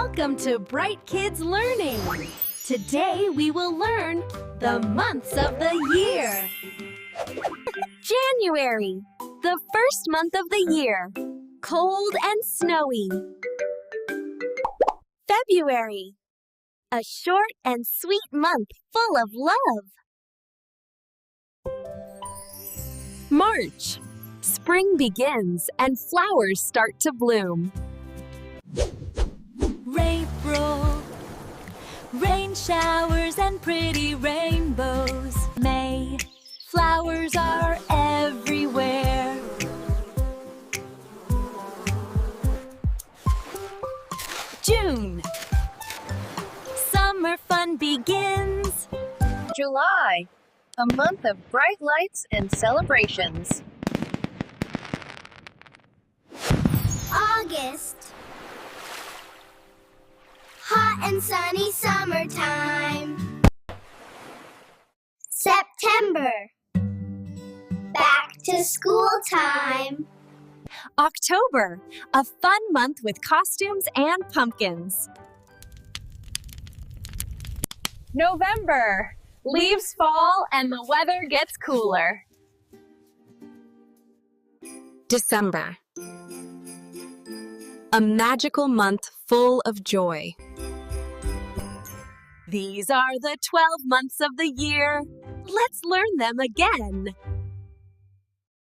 Welcome to Bright Kids Learning. Today we will learn the months of the year. January, the first month of the year. Cold and snowy. February, a short and sweet month full of love. March, spring begins and flowers start to bloom. April, rain showers and pretty rainbows. May, flowers are everywhere. June, summer fun begins. July, a month of bright lights and celebrations. August, hot and sunny summertime. September, back to school time. October, a fun month with costumes and pumpkins. November, leaves fall and the weather gets cooler. December, a magical month full of joy. These are the 12 months of the year. Let's learn them again.